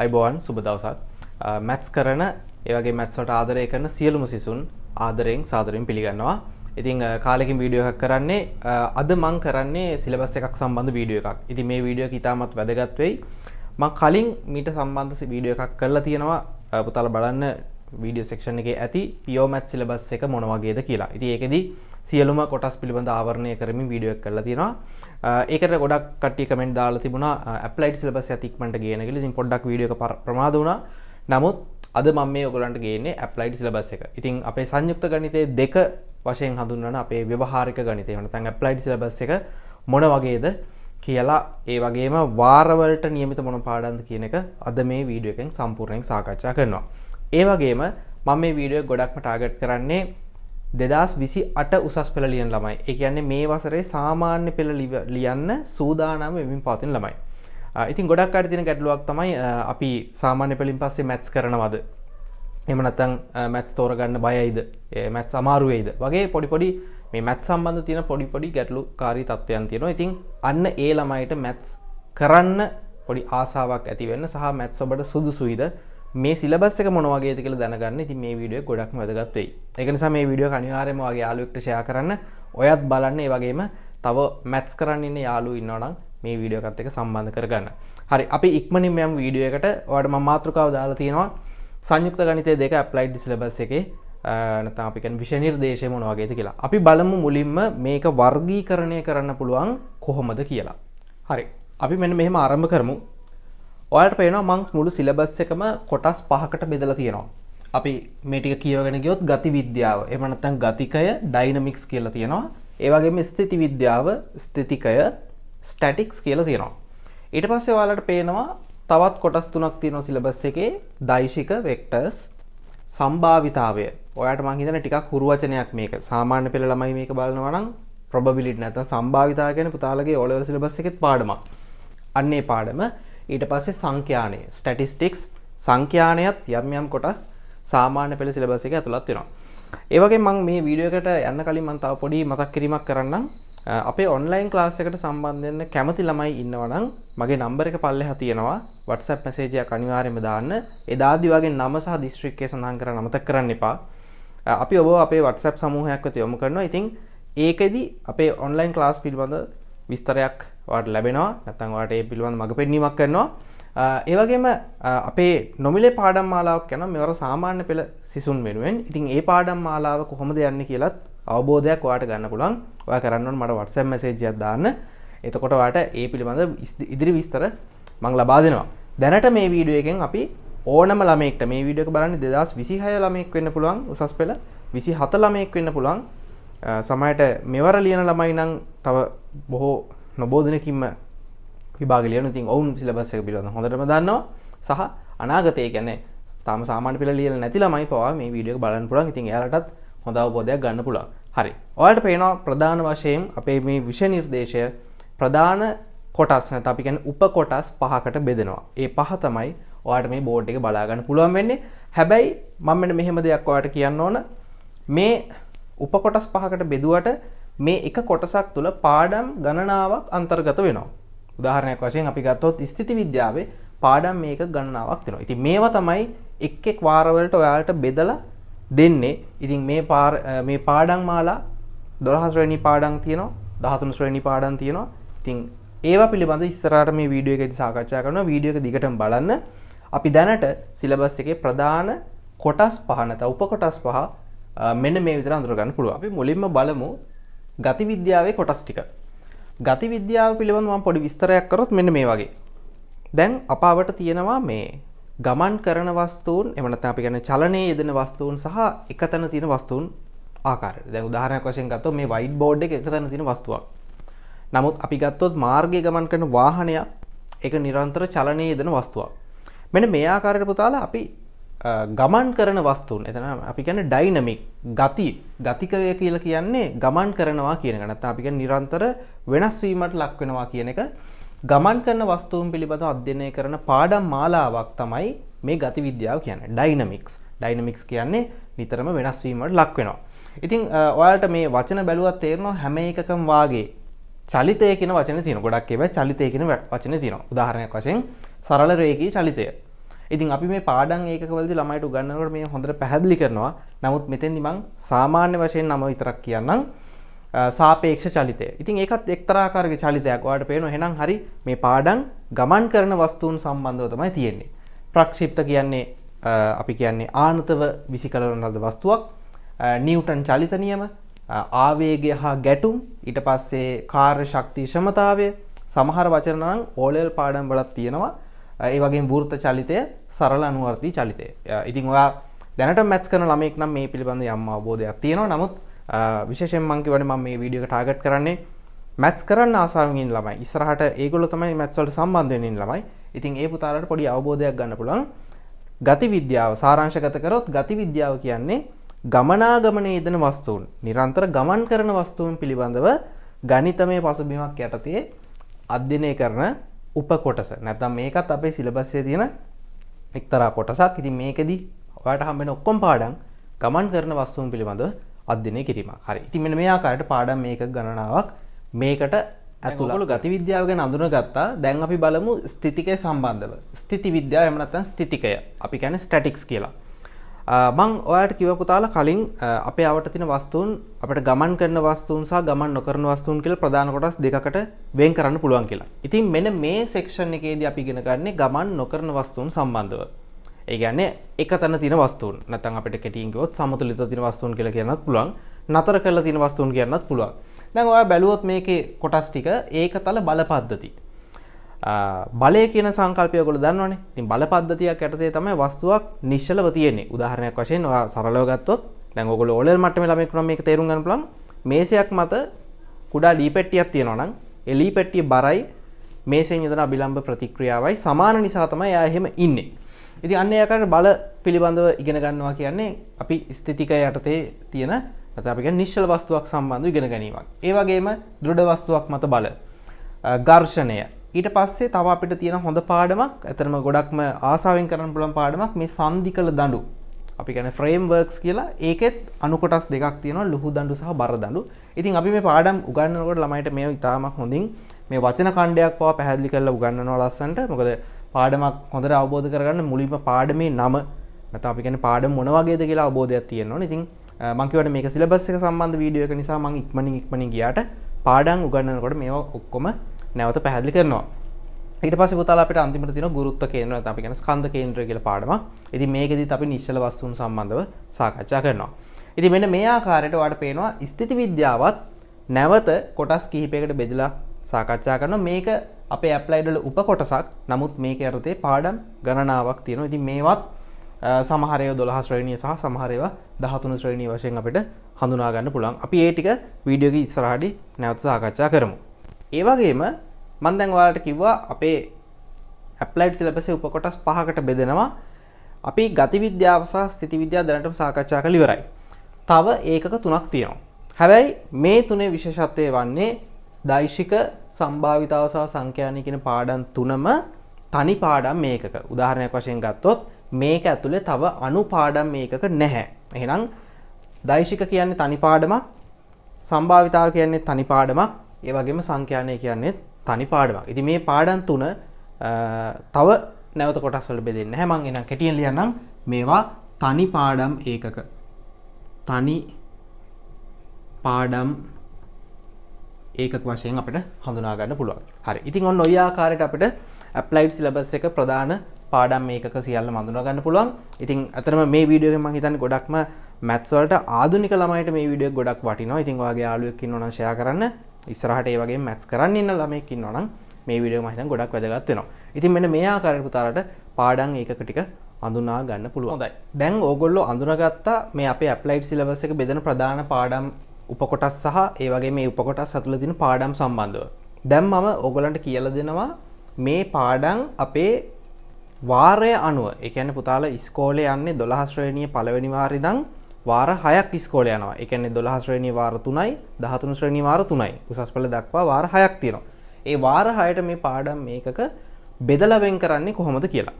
අයිබෝවන් සුබ දවසක්. මැත්ස් කරන ඒ වගේ මැත්ස් වලට ආදරය කරන සියලුම සිසුන් ආදරයෙන් සාදරයෙන් පිළිගන්නවා. ඉතින් කාලෙකින් වීඩියෝ එකක් කරන්නේ අද මම කරන්නේ සිලබස් එකක් සම්බන්ධ වීඩියෝ එකක්. ඉතින් මේ වීඩියෝ එක ඉතාමත් වැදගත් වෙයි. මම කලින් මීට සම්බන්ධ වීඩියෝ එකක් කරලා තියෙනවා. පුතාලා බලන්න වීඩියෝ සෙක්ෂන් එකේ ඇති පියෝ මැත්ස් සිලබස් එක මොන වගේද කියලා. ඉතින් ඒකෙදි සියලුම කොටස් පිළිබඳ ආවරණය කරමින් වීඩියෝ එකක් කරලා තියෙනවා. ඒකට ගොඩක් කට්ටිය කමෙන්ට් දාලා තිබුණා ඇප්ලයිඩ් සිලබස් එක ඉක්මනට ගේන කියලා. ඉතින් පොඩ්ඩක් වීඩියෝ එක ප්‍රමාද වුණා. නමුත් අද මම මේ ඔයගලන්ට ගේන්නේ ඇප්ලයිඩ් සිලබස් එක. ඉතින් අපේ සංයුක්ත ගණිතයේ දෙක වශයෙන් හඳුන්වන අපේ ව්‍යවහාරික ගණිතය එහෙම නැත්නම් ඇප්ලයිඩ් සිලබස් එක මොන වගේද කියලා ඒ වගේම වාරවලට නියමිත මොන පාඩම්ද කියන එක අද මේ වීඩියෝ එකෙන් සම්පූර්ණයෙන් සාකච්ඡා කරනවා. ඒ වගේම මම මේ වීඩියෝ එක ගොඩක්ම ටාගට් කරන්නේ 2028 උසස් පෙළ ලියන ළමයි. ඒ කියන්නේ මේ වසරේ සාමාන්‍ය පෙළ ලියන්න සූදානම් වෙමින් පවතින ළමයි. ඉතින් ගොඩක් අය තියෙන ගැටලුවක් තමයි අපි සාමාන්‍ය පෙළින් පස්සේ මැත්ස් කරනවද? එහෙම නැත්නම් මැත්ස් තෝරගන්න බයයිද? මැත්ස් අමාරු වෙයිද? වගේ පොඩි මේ මැත්ස් සම්බන්ධ තියෙන පොඩි ගැටලුකාරී තත්ත්වයන් තියෙනවා. ඉතින් අන්න ඒ ළමයිට මැත්ස් කරන්න පොඩි ආසාවක් ඇති වෙන්න සහ මැත්ස් ඔබට සුදුසුයිද? මේ සිලබස් එක මොන වගේද කියලා දැනගන්න ඉතින් මේ වීඩියෝ එක ගොඩක්ම වැදගත් වෙයි. ඒක නිසා මේ වීඩියෝ එක අනිවාර්යයෙන්ම ඔයාගේ යාළුවෙක්ට ෂෙයා කරන්න. ඔයත් බලන්න. ඒ වගේම තව මැත්ස් කරන්න ඉන්න යාළුවෝ ඉන්නවා නම් මේ වීඩියෝ එකත් එක්ක සම්බන්ධ කරගන්න. හරි අපි ඉක්මනින් මෙම් වීඩියෝ එකට ඔයාලට මම මාතෘකාව දාලා තියෙනවා. සංයුක්ත ගණිතයේ දෙක ඇප්ලයිඩ් සිලබස් එකේ නැත්නම් අපි කියන්නේ විෂය නිර්දේශය මොන වගේද කියලා. අපි බලමු මුලින්ම මේක වර්ගීකරණය කරන්න පුළුවන් කොහොමද කියලා. හරි. අපි මෙන්න මෙහෙම ආරම්භ කරමු. ඔයාලට පේනවා මම මුළු සිලබස් එකම කොටස් 5කට බෙදලා තියෙනවා. අපි මේ ටික කියවගෙන ගියොත් ගති විද්‍යාව, එහෙම නැත්නම් ගතිකය, ඩයිනමික්ස් කියලා තියෙනවා. ඒ වගේම ස්ථිති විද්‍යාව, ස්ථිතිකය, ස්ටැටික්ස් කියලා තියෙනවා. ඊට පස්සේ ඔයාලට පේනවා තවත් කොටස් තුනක් තියෙනවා සිලබස් එකේ. දෛශික, වෙක්ටර්ස්, සම්භාවිතාවය. ඔයාලට මම හිතන්නේ ටිකක් හුරු වචනයක් මේක. සාමාන්‍ය පෙළ ළමයි මේක බලනවා නම් probability නැත්නම් සම්භාවිතාව කියන්නේ පුතාලගේ O level සිලබස් එකෙත් පාඩමක්. අන්න ඒ පාඩම. ඊට පස්සේ සංඛ්‍යානය, ස්ටැටිස්ටික්ස්, සංඛ්‍යානයත් යම් කොටස් සාමාන්‍ය පෙළ සිලබස් එකේ ඇතුළත් වෙනවා. ඒ වගේම මම මේ වීඩියෝ එකට යන්න කලින් මම තව පොඩි මතක් කිරීමක් කරන්නම්. අපේ ඔන්ලයින් ක්ලාස් එකට සම්බන්ධ වෙන්න කැමති ළමයි ඉන්නවා නම් මගේ නම්බර් එක පල්ලෙහා තියෙනවා. WhatsApp මැසේජ් එකක් අනිවාර්යයෙන්ම දාන්න. එදාදී වගේ නම සහ දිස්ත්‍රික්කය සඳහන් කරන්න අමතක කරන්න එපා. අපි ඔබව අපේ WhatsApp සමූහයක් වෙත යොමු කරනවා. ඉතින් ඒකෙදි අපේ ඔන්ලයින් ක්ලාස් පිළිබඳ විස්තරයක් ඔයාලට ලැබෙනවා. නැත්නම් ඔයාලට ඒ පිළිබඳ මඟ පෙන්වීමක් කරනවා. ඒ වගේම අපේ නොමිලේ පාඩම් මාලාවක් යනවා මෙවර සාමාන්‍ය පෙළ සිසුන් වෙනුවෙන්. ඉතින් ඒ පාඩම් මාලාව කොහොමද යන්නේ කියලාත් අවබෝධයක් ඔයාලට ගන්න පුළුවන්. ඔයා කරන්න ඕන මට WhatsApp මැසේජ් එකක් දාන්න. එතකොට ඔයාලට ඒ පිළිබඳ ඉදිරි විස්තර මම ලබා දෙනවා. දැනට මේ වීඩියෝ එකෙන් අපි ඕනම ළමයෙක්ට මේ වීඩියෝ එක බලන්නේ 2026 ළමයෙක් වෙන්න පුළුවන් උසස් පෙළ, 27 ළමයෙක් වෙන්න පුළුවන්. සමහරට මෙවර ලියන ළමයි නම් තව බොහෝ නොබෝ දිනකින්ම විභාග ලියන. ඉතින් ඔවුන් සිලබස් එක පිළිබඳව හොඳටම දන්නවා. සහ අනාගතයේ කියන්නේ තාම සාමාන්‍ය පෙළ ලියලා නැති ළමයි පවා මේ වීඩියෝ එක බලන්න පුළුවන්. ඉතින් එයාලටත් හොඳ අවබෝධයක් ගන්න පුළුවන්. හරි. ඔයාලට පේනවා ප්‍රධාන වශයෙන් අපේ මේ විෂය නිර්දේශය ප්‍රධාන කොටස් නැත්නම් අපි කියන්නේ උප කොටස් 5කට බෙදෙනවා. ඒ පහ තමයි ඔයාලට මේ බෝඩ් එක බලා ගන්න පුළුවන් වෙන්නේ. හැබැයි මම මෙන්න මෙහෙම දෙයක් ඔයාලට කියන්න ඕන. මේ උප කොටස් 5කට බෙදුවට මේ එක කොටසක් තුල පාඩම් ගණනාවක් අන්තර්ගත වෙනවා. උදාහරණයක් වශයෙන් අපි ගත්තොත් ස්ථිති විද්‍යාවේ පාඩම් මේක ගණනාවක් වෙනවා. ඉතින් මේවා තමයි එක් වාරවලට ඔයාලට බෙදලා දෙන්නේ. ඉතින් මේ පාඩම් මාලා 12 වෙනි පාඩම් තියෙනවා, 13 වෙනි පාඩම් තියෙනවා. ඉතින් ඒවා පිළිබඳ ඉස්සරහට මේ වීඩියෝ එකේදී සාකච්ඡා කරනවා. වීඩියෝ එක දිගටම බලන්න. අපි දැනට සිලබස් එකේ ප්‍රධාන කොටස් 5 නැත්නම් උප කොටස් 5 මෙන්න මේ විදිහට අඳුර ගන්න පුළුවන්. අපි මුලින්ම බලමු ගති විද්‍යාවේ කොටස් ටික. ගති විද්‍යාව පිළිබඳව මම පොඩි විස්තරයක් කරොත් මෙන්න මේ වගේ. දැන් අපාවට තියෙනවා මේ ගමන් කරන වස්තුන්, එහෙම නැත්නම් අපි කියන්නේ චලනයේ යෙදෙන වස්තුන් සහ එකතැන තියෙන වස්තුන් ආකාරයට. දැන් උදාහරණයක් වශයෙන් ගත්තොත් මේ වයිට් බෝඩ් එකේ එකතැන තියෙන වස්තුවක්. නමුත් අපි ගත්තොත් මාර්ගයේ ගමන් කරන වාහනයක්, ඒක නිරන්තර චලනයේ යෙදෙන වස්තුවක්. මෙන්න මේ ආකාරයට පුතාලා අපි ගමන් කරන වස්තුන්, එතන අපි කියන්නේ ඩයිනමික්, ගතිකය කියලා කියන්නේ ගමන් කරනවා කියන එක. නැත්නම් අපි කියන්නේ නිරන්තර වෙනස් වීමට ලක් වෙනවා කියන එක. ගමන් කරන වස්තුන් පිළිබඳව අධ්‍යයනය කරන පාඩම් මාලාවක් තමයි මේ ගති විද්‍යාව කියන්නේ. ඩයිනමික්ස් කියන්නේ නිතරම වෙනස් වීමට ලක් වෙනවා. ඉතින් ඔයාලට මේ වචන බැලුවත් තේරෙනවා හැම එකකම වාගේ චලිතය කියන වචනේ තියෙනවා. ගොඩක් ඒවා චලිතය කියන වචනේ තියෙනවා. උදාහරණයක් වශයෙන් සරල රේඛී චලිතය. ඉතින් අපි මේ පාඩම් ඒකකවලදී ළමයිට උගන්වනකොට මේ හොඳට පැහැදිලි කරනවා. නමුත් මෙතෙන්දි මම සාමාන්‍ය වශයෙන් නම විතරක් කියන්නම්. සාපේක්ෂ චලිතය. ඉතින් ඒකත් එක්තරා ආකාරයක චලිතයක්. ඔයාලට පේනවා එහෙනම් හරි මේ පාඩම් ගමන් කරන වස්තුන් සම්බන්ධව තමයි තියෙන්නේ. ප්‍රක්ෂිප්ත කියන්නේ අපි කියන්නේ ආනතව විසිකලන ලද වස්තුවක්. නිව්ටන් චලිත නියම, ආවේගය හා ගැටුම්, ඊට පස්සේ කාර්ය ශක්ති ක්ෂමතාවය, සමහර වචන නම් ඕලෙල් පාඩම් වලත් තියෙනවා. ඒ වගේම වෘත්ත චලිතය, සරල අනුවර්තී චලිතය. ඉතින් ඔයා දැනට මැත්ස් කරන ළමයෙක් නම් මේ පිළිබඳව යම් අවබෝධයක් තියෙනවා. නමුත් විශේෂයෙන් මම කියවනේ මම මේ වීඩියෝ එක ටාගට් කරන්නේ මැත්ස් කරන්න ආසාවෙන් ඉන්න ළමයි. ඉස්සරහට ඒගොල්ලෝ තමයි මැත්ස් වලට සම්බන්ධ වෙන්න ඉන්න ළමයි. ඉතින් ඒ පුතාලට පොඩි අවබෝධයක් ගන්න පුළුවන්. ගති විද්‍යාව සාරාංශගත කරොත් ගති විද්‍යාව කියන්නේ ගමනාගමනයේ යෙදෙන වස්තුන්, නිරන්තර ගමන් කරන වස්තුන් පිළිබඳව ගණිතමය පසුබිමක් යටතේ අධ්‍යයනය කරන උපකොටස. නැත්නම් මේකත් අපේ සිලබස් එකේ තියෙන එක්තරා කොටසක්. ඉතින් මේකෙදි ඔයාලට හම්බෙන ඔක්කොම පාඩම් ගමන් කරන වස්තුන් පිළිබඳව අධ්‍යයනය කිරීමක්. හරි. ඉතින් මෙන්න මේ ආකාරයට පාඩම් මේක ගණනාවක් මේකට ඇතුළත්. ඔයගොල්ලෝ ගති විද්‍යාව ගැන අඳුනගත්තා. දැන් අපි බලමු ස්ථිතිකය සම්බන්ධව. ස්ථಿತಿ විද්‍යාව එහෙම නැත්නම් ස්ථිතිකය. අපි කියන්නේ ස්ටැටික්ස් කියලා. මම ඔයාලට කිව්ව පුතාලා කලින් අපේ අවට තියෙන වස්තුන් අපිට ගමන් කරන වස්තුන් සහ ගමන් නොකරන වස්තුන් කියලා ප්‍රධාන කොටස් දෙකකට වෙන් කරන්න පුළුවන් කියලා. ඉතින් මෙන්න මේ සෙක්ෂන් එකේදී අපි ඉගෙන ගන්නේ ගමන් නොකරන වස්තුන් සම්බන්ධව. ඒ කියන්නේ එක තැන තියෙන වස්තුන්. නැත්නම් අපිට කෙටියෙන් කිව්වොත් සමතුලිත තියෙන වස්තුන් කියලා කියන්නත් පුළුවන්. නතර කරලා තියෙන වස්තුන් කියන්නත් පුළුවන්. දැන් ඔයා බැලුවොත් මේකේ කොටස් ටික ඒකතල බල පද්ධති. බලය කියන සංකල්පය ඔයගොල්ලෝ දන්නවනේ. ඉතින් බල පද්ධතියක් යටතේ තමයි වස්තුවක් නිශ්චලව තියෙන්නේ. උදාහරණයක් වශයෙන් ඔයා සරලව ගත්තොත් දැන් ඔයගොල්ලෝ ඕලෙල් මට්ටමේ ළමෙක් නම් මේක තේරුම් ගන්න පුළුවන්. මේසයක් මත කුඩා ලී පෙට්ටියක් තියෙනවා නම් ඒ ලී පෙට්ටිය බරයි මේසෙන් යොදන අභිලම්භ ප්‍රතික්‍රියාවයි සමාන නිසා තමයි එයා එහෙම ඉන්නේ. ඉතින් අන්න ඒ ආකාරයට බල පිළිබඳව ඉගෙන ගන්නවා කියන්නේ අපි ස්ථිතිකය යටතේ තියෙන නැත්නම් අපි කියන්නේ නිශ්චල වස්තුවක් සම්බන්ධව ඉගෙන ගැනීමක්. ඒ වගේම දෘඪ වස්තුවක් මත බල, ඝර්ෂණය. ඊට පස්සේ තව අපිට තියෙන හොඳ පාඩමක්, ඇත්තටම ගොඩක්ම ආසාවෙන් කරන්න පුළුවන් පාඩමක් මේ සංදිකල දඬු. අපි කියන්නේ ෆ්‍රේම්වර්ක්ස් කියලා. ඒකෙත් අණු කොටස් දෙකක් තියෙනවා, ලුහු දඬු සහ බර දඬු. ඉතින් අපි මේ පාඩම් උගන්වනකොට ළමයිට මේව ඉතාමත් හොඳින් මේ වචන ඛණ්ඩයක් පවා පැහැදිලි කරලා උගන්වනවා ලස්සනට. මොකද පාඩමක් හොඳට අවබෝධ කරගන්න මුලින්ම පාඩමේ නම නැත්නම් අපි කියන්නේ පාඩම මොන වගේද කියලා අවබෝධයක් තියෙන්න ඕනේ. ඉතින් මම කියවනේ මේක සිලබස් එක සම්බන්ධ වීඩියෝ එක නිසා මම ඉක්මනින් ගියාට පාඩම් උගන්වනකොට මේවා ඔක්කොම නැවත පැහැදිලි කරනවා. ඊට පස්සේ පුතාලා අපිට අන්තිමට තියෙනවා ගුරුත්ව කේන්ද්‍ර නැත්නම් අපි කියන්නේ ස්කන්ධ කේන්ද්‍රය කියලා පාඩමක්. ඉතින් මේකෙදිත් අපි නිශ්චල වස්තුන් සම්බන්ධව සාකච්ඡා කරනවා. ඉතින් මෙන්න මේ ආකාරයට ඔයාලට පේනවා ස්ථಿತಿ විද්‍යාවත් නැවත කොටස් කිහිපයකට බෙදලා සාකච්ඡා කරනවා. මේක අපේ ඇප්ලයිඩ් වල උපකොටසක්. නමුත් මේක යටතේ පාඩම් ගණනාවක් තියෙනවා. ඉතින් මේවත් සමහර ඒවා 12 ශ්‍රේණිය සහ සමහර ඒවා 13 ශ්‍රේණිය වශයෙන් අපිට හඳුනා ගන්න පුළුවන්. අපි ඒ ටික වීඩියෝ එකේ ඉස්සරහදී නැවත සාකච්ඡා කරමු. ඒ වගේම මම දැන් ඔයාලට කිව්වා අපේ ඇප්ලයිඩ් සිලබස් එකේ උපකොටස් 5කට බෙදෙනවා. අපි ගති විද්‍යාව සහ ස්ථಿತಿ විද්‍යාව දැනටම සාකච්ඡා කරලා ඉවරයි. තව ඒකක 3ක් තියෙනවා. හැබැයි මේ තුනේ විශේෂත්වය වන්නේ දෛශික සම්භාවිතාව සහ සංඛ්‍යානික කියන පාඩම් තුනම තනි පාඩම් මේකක. උදාහරණයක් වශයෙන් ගත්තොත් මේක ඇතුලේ තව අනු පාඩම් මේකක නැහැ. එහෙනම් දෛශික කියන්නේ තනි පාඩමක්, සම්භාවිතාව කියන්නේ තනි පාඩමක්, ඒ වගේම සංඛ්‍යානය කියන්නේ තනි පාඩමක්. ඉතින් මේ පාඩම් තුන තව නැවත කොටස් වල බෙදෙන්නේ නැහැ. මම එහෙනම් කෙටියෙන් ලියන්නම්. මේවා තනි පාඩම් ඒකක. තනි පාඩම් ඒකක වශයෙන් අපිට හඳුනා ගන්න පුළුවන්. හරි. ඉතින් ඔන්න ඔය ආකාරයට අපිට ඇප්ලයිඩ් සිලබස් එක ප්‍රධාන පාඩම් මේකක සියල්ලම හඳුනා ගන්න පුළුවන්. ඉතින් අතරම මේ වීඩියෝ එකෙන් මම හිතන්නේ ගොඩක්ම මැත්ස් වලට ආධුනික ළමයිට මේ වීඩියෝ එක ගොඩක් වටිනවා. ඉතින් ඔයාගේ යාළුවෙක් ඉන්නවනම් ෂෙයා කරන්න. ඉස්සරහට ඒ වගේම මැත්ස් කරන්න ඉන්න ළමයෙක් ඉන්නවනම් මේ වීඩියෝ එක මම හිතන්නේ ගොඩක් වැදගත් වෙනවා. ඉතින් මෙන්න මේ ආකාරයට පුතාලට පාඩම් ඒකක ටික හඳුනා ගන්න පුළුවන්. හොඳයි. දැන් ඕගොල්ලෝ අඳුනගත්තා මේ අපේ ඇප්ලයිඩ් සිලබස් එක බෙදෙන ප්‍රධාන පාඩම් උපකොටස් සහ ඒ වගේ මේ උපකොටස් ඇතුළේ තියෙන පාඩම් සම්බන්ධව. දැන් මම ඕගොල්ලන්ට කියලා දෙනවා මේ පාඩම් අපේ වාරය අනුව. ඒ කියන්නේ පුතාලා ඉස්කෝලේ යන්නේ 12 ශ්‍රේණිය පළවෙනි වාරේ ඉඳන් වාර 6ක් ඉස්කෝලේ යනවා. ඒ කියන්නේ 12 ශ්‍රේණිය වාර 3යි, 13 ශ්‍රේණිය වාර 3යි. උසස් පෙළ දක්වා වාර 6ක් තියෙනවා. ඒ වාර 6ට මේ පාඩම් මේකක බෙදලා වෙන් කරන්නේ කොහොමද කියලා.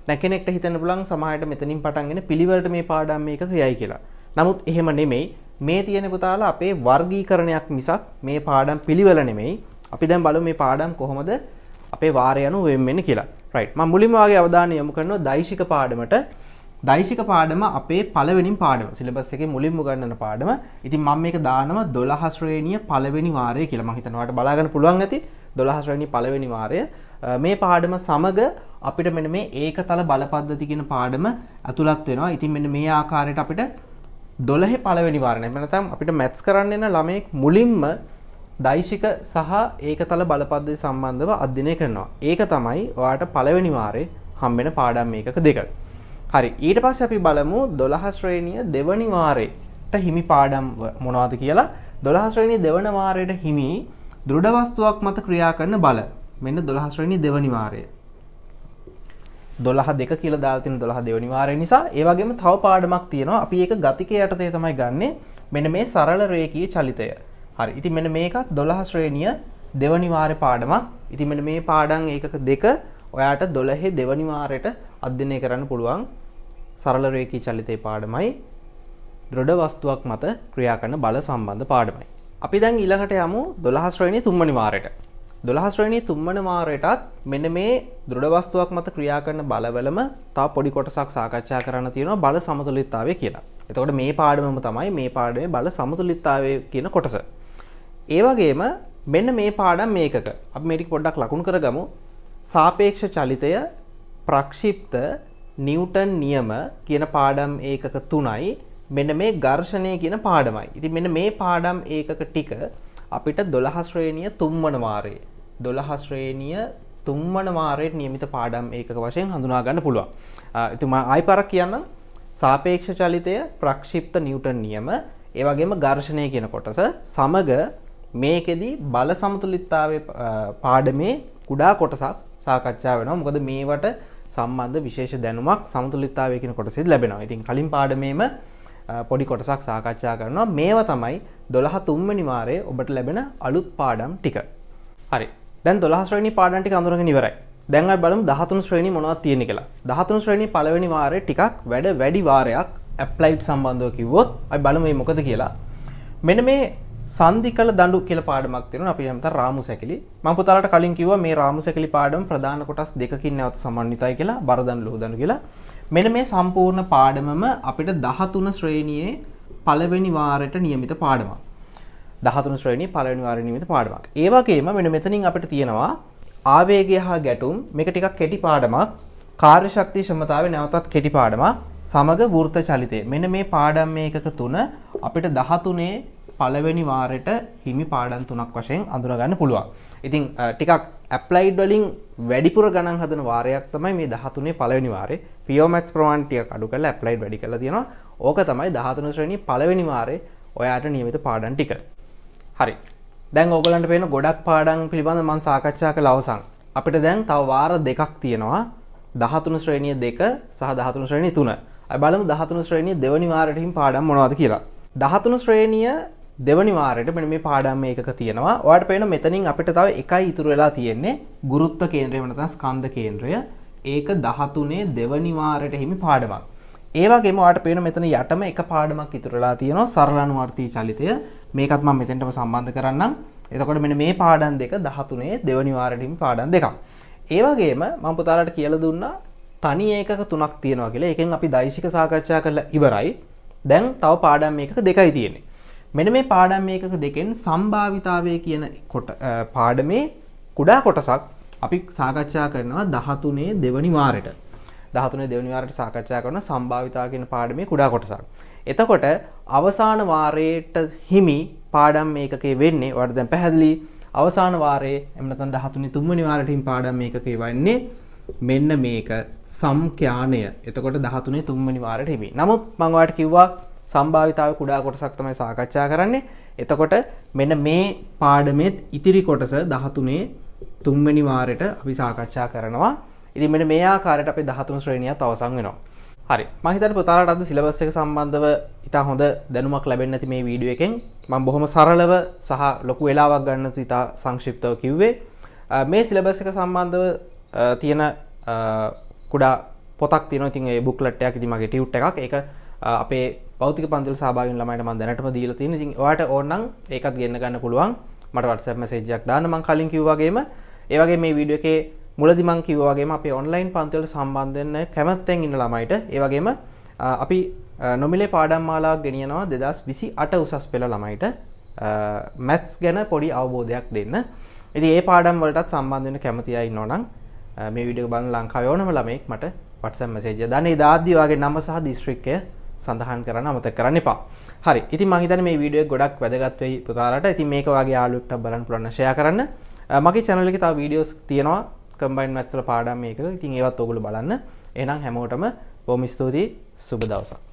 දැන් කෙනෙක්ට හිතන්න පුළුවන් සමහරවිට මෙතනින් පටන්ගෙන පිළිවෙලට මේ පාඩම් මේකක යයි කියලා. නමුත් එහෙම නෙමෙයි. මේ තියෙන පුතාලා අපේ වර්ගීකරණයක් මිසක් මේ පාඩම් පිළිවෙල නෙමෙයි. අපි දැන් බලමු මේ පාඩම් කොහොමද අපේ වාරය අනුව වෙන් වෙන්නේ කියලා. රයිට්. මම මුලින්ම වාගේ අවධානය යොමු කරනවා දෛශික පාඩමට. දෛශික පාඩම අපේ පළවෙනි පාඩම. සිලබස් එකේ මුලින්ම ගන්නන පාඩම. ඉතින් මම මේක දානවා 12 ශ්‍රේණිය පළවෙනි වාරය කියලා. මම හිතනවා ඔයාලට බලා ගන්න පුළුවන් ඇති. 12 ශ්‍රේණිය පළවෙනි වාරය. මේ පාඩම සමග අපිට මෙන්න මේ ඒකතල බල පද්ධති කියන පාඩම ඇතුළත් වෙනවා. ඉතින් මෙන්න මේ ආකාරයට අපිට 12 පළවෙනි වාරය නැත්නම් අපිට මැත්ස් කරන්න එන ළමයෙක් මුලින්ම දෛශික සහ ඒකතල බල පද්ධති සම්බන්ධව අධ්‍යයනය කරනවා. ඒක තමයි ඔයාලට පළවෙනි වාරේ හම්බෙන පාඩම් මේකක දෙක. හරි. ඊට පස්සේ අපි බලමු 12 ශ්‍රේණිය දෙවනි වාරයට හිමි පාඩම් මොනවද කියලා. 12 ශ්‍රේණිය දෙවන වාරයට හිමි දෘඩ වස්තුවක් මත ක්‍රියා කරන බල. මෙන්න 12 ශ්‍රේණිය දෙවනි වාරය. 12 2 කියලා දාලා තියෙන 12 දෙවනි වාරය නිසා ඒ වගේම තව පාඩමක් තියෙනවා. අපි ඒක ගතිකයේ යටතේ තමයි ගන්නෙ. මෙන්න මේ සරල රේඛීය චලිතය. හරි. ඉතින් මෙන්න මේකත් 12 ශ්‍රේණිය දෙවනි වාරේ පාඩමක්. ඉතින් මෙන්න මේ පාඩම් ඒකක දෙක ඔයාට 12 දෙවනි වාරයට අධ්‍යයනය කරන්න පුළුවන් සරල රේඛීය චලිතයේ පාඩමයි දෘඩ වස්තුවක් මත ක්‍රියා කරන බල සම්බන්ධ පාඩමයි. අපි දැන් ඊළඟට යමු 12 ශ්‍රේණිය තුන්වෙනි වාරයට. 12 ශ්‍රේණිය තුන්වෙනි වාරයටත් මෙන්න මේ දෘඩ වස්තුවක් මත ක්‍රියා කරන බලවලම තව පොඩි කොටසක් සාකච්ඡා කරන්න තියෙනවා බල සමතුලිතතාවය කියලා. එතකොට මේ පාඩමම තමයි මේ පාඩමේ බල සමතුලිතතාවය කියන කොටස. ඒ වගේම මෙන්න මේ පාඩම් මේකක අපි මේ ටික පොඩ්ඩක් ලකුණු කරගමු. සාපේක්ෂ චලිතය, ප්‍රක්ෂිප්ත, නිව්ටන් නියම කියන පාඩම් ඒකක 3යි. මෙන්න මේ ඝර්ෂණය කියන පාඩමයි. ඉතින් මෙන්න මේ පාඩම් ඒකක ටික අපිට 12 ශ්‍රේණිය 3 වන වාරයේ 12 ශ්‍රේණිය 3 වන වාරයේ නියමිත පාඩම් ඒකක වශයෙන් හඳුනා ගන්න පුළුවන්. ඉතින් මම ආයි පාරක් කියන්නම්. සාපේක්ෂ චලිතය, ප්‍රක්ෂිප්ත, නිව්ටන් නියම, ඒ වගේම ඝර්ෂණය කියන කොටස සමග මේකෙදි බල සමතුලිතතාවයේ පාඩමේ කුඩා කොටසක් සාකච්ඡා වෙනවා. මොකද මේවට සම්බන්ධ විශේෂ දැනුමක් සමතුලිතතාවය කියන කොටසෙදි ලැබෙනවා. ඉතින් කලින් පාඩමේම පොඩි කොටසක් සාකච්ඡා කරනවා. මේවා තමයි 12 තුන්වෙනි වාරයේ ඔබට ලැබෙන අලුත් පාඩම් ටික. හරි. දැන් 12 ශ්‍රේණි පාඩම් ටික අඳුරගෙන ඉවරයි. දැන් අපි බලමු 13 ශ්‍රේණිය මොනවද තියෙන්නේ කියලා. 13 ශ්‍රේණිය පළවෙනි වාරයේ ටිකක් වැඩි වාරයක් ඇප්ලයිඩ් සම්බන්ධව කිව්වොත් අපි බලමු මේ මොකද කියලා. මෙන්න මේ සන්ධිකල දඬු කියලා පාඩමක් තියෙනවා. අපි යමතර රාමු සැකිලි. මම පුතාලට කලින් කිව්වා මේ රාමු සැකිලි පාඩම ප්‍රධාන කොටස් දෙකකින් නැවත සමන්විතයි කියලා. බර දඬු ලොහු දඬු කියලා. මෙන්න මේ සම්පූර්ණ පාඩමම අපිට 13 ශ්‍රේණියේ පළවෙනි වාරයට නියමිත පාඩමක්. 13 ශ්‍රේණියේ පළවෙනි වාරයේ නියමිත පාඩමක්. ඒ වගේම මෙන්න මෙතනින් අපිට තියෙනවා ආවේගය හා ගැටුම්. මේක ටිකක් කෙටි පාඩමක්. කාර්ය ශක්තිය ක්ෂමතාවේ නැවතත් කෙටි පාඩමක්. සමග වෘත්ත චලිතය. මෙන්න මේ පාඩම් මේකක තුන අපිට 13 පළවෙනි වාරයට හිමි පාඩම් තුනක් වශයෙන් අඳුර ගන්න පුළුවන්. ඉතින් ටිකක් ඇප්ලයිඩ් වලින් වැඩිපුර ගණන් හදන වාරයක් තමයි මේ 13 පළවෙනි වාරේ. PO Maths ප්‍රමාණ ටිකක් අඩු කරලා ඇප්ලයිඩ් වැඩි කරලා තියෙනවා. ඕක තමයි 13 ශ්‍රේණියේ පළවෙනි වාරේ ඔයාට නියමිත පාඩම් ටික. හරි. දැන් ඕගලන්ට පේන ගොඩක් පාඩම් පිළිබඳව මම සාකච්ඡා කළ අවසන්. අපිට දැන් තව වාර දෙකක් තියෙනවා. 13 ශ්‍රේණිය 2 සහ 13 ශ්‍රේණිය 3. අපි බලමු 13 ශ්‍රේණිය දෙවනි වාරයට හිමි පාඩම් මොනවද කියලා. 13 ශ්‍රේණිය දෙවනි වාරයට මෙන්න මේ පාඩම් මේකක තියෙනවා. ඔයාලට පේන මෙතනින් අපිට තව එකයි ඉතුරු වෙලා තියෙන්නේ. ගුරුත්ව කේන්ද්‍රය වෙන නැත්නම් ස්කන්ධ කේන්ද්‍රය. ඒක 13 දෙවනි වාරයට හිමි පාඩමක්. ඒ වගේම ඔයාලට පේන මෙතන යටම එක පාඩමක් ඉතුරු වෙලා තියෙනවා. සරල අනුවර්තී චලිතය. මේකත් මම මෙතෙන්ටම සම්බන්ධ කරන්නම්. එතකොට මෙන්න මේ පාඩම් දෙක 13 දෙවනි වාරයට හිමි පාඩම් දෙකක්. ඒ වගේම මම පුතාලට කියලා දුන්නා තනි ඒකක තුනක් තියෙනවා කියලා. ඒකෙන් අපි දෛශික සාකච්ඡා කරලා ඉවරයි. දැන් තව පාඩම් මේකක දෙකයි තියෙන්නේ. මෙන්න මේ පාඩම් මේකක දෙකෙන් සම්භාවිතාවය කියන පාඩමේ කුඩා කොටසක් අපි සාකච්ඡා කරනවා 13 දෙවනි වාරයට. 13 දෙවනි වාරයට සාකච්ඡා කරන සම්භාවිතාව කියන පාඩමේ කුඩා කොටසක්. එතකොට අවසාන වාරයට හිමි පාඩම් මේකකේ වෙන්නේ ඔයාලට දැන් පැහැදිලි. අවසාන වාරයේ එහෙම නැත්නම් 13 තුන්වෙනි වාරයට හිමි පාඩම් මේකකේ වෙන්නේ මෙන්න මේක සම්ඛ්‍යානය. එතකොට 13 තුන්වෙනි වාරයට හිමි. නමුත් මම ඔයාලට කිව්වා සම්භාවිතාවේ කුඩා කොටසක් තමයි සාකච්ඡා කරන්නේ. එතකොට මෙන්න මේ පාඩමේ ඉතිරි කොටස 13 තුන්වෙනි වාරයට අපි සාකච්ඡා කරනවා. ඉතින් මෙන්න මේ ආකාරයට අපේ 13 ශ්‍රේණියත් අවසන් වෙනවා. හරි. මම හිතන්නේ පුතාලට අද සිලබස් එක සම්බන්ධව ඉතා හොඳ දැනුමක් ලැබෙන්න ඇති මේ වීඩියෝ එකෙන්. මම බොහොම සරලව සහ ලොකු වෙලාවක් ගන්න තු ඉතා සංක්ෂිප්තව කිව්වේ. මේ සිලබස් එක සම්බන්ධව තියෙන කුඩා පොතක් තියෙනවා. ඉතින් ඒ බුක්ලට් එකක් ඉතින් මගේ ටියුට් එකක්. ඒක අපේ භෞතික පන්තිවල සහභාගී වෙන ළමයින්ට මම දැනටම දීලා තියෙනවා. ඉතින් ඔයාලට ඕන නම් ඒකත් ගෙන්න ගන්න පුළුවන්. මට WhatsApp message එකක් දාන්න. මම කලින් කිව්වා වගේම ඒ වගේ මේ වීඩියෝ එකේ මුලදි මම කිව්වා වගේම අපේ ඔන්ලයින් පන්ති වලට සම්බන්ධ වෙන්න කැමැත්තෙන් ඉන්න ළමයිට ඒ වගේම අපි නොමිලේ පාඩම් මාලාවක් ගෙනියනවා 2028 උසස් පෙළ ළමයිට මැත්ස් ගැන පොඩි අවබෝධයක් දෙන්න. ඉතින් ඒ පාඩම් වලටත් සම්බන්ධ වෙන්න කැමති අය ඉන්නවා නම් මේ වීඩියෝ එක බලන ලංකාවේ ඕනම ළමෙක් මට WhatsApp message එක දාන්න. ඒ දාද්දි ඔයාගේ නම සහ දිස්ත්‍රික්කය සඳහන් කරන්න අමතක කරන්න එපා. හරි. ඉතින් මම හිතන්නේ මේ වීඩියෝ එක ගොඩක් වැදගත් වෙයි පුතාලට. ඉතින් මේක ඔයාගේ යාළුවෙක්ට බලන්න පුළුවන් ෂෙයා කරන්න. මගේ channel එකේ තව වීඩියෝස් තියෙනවා combined maths වල පාඩම් මේකක. ඉතින් ඒවත් ඔයගොල්ලෝ බලන්න. එහෙනම් හැමෝටම බොහොම ස්තුතියි. සුබ දවසක්.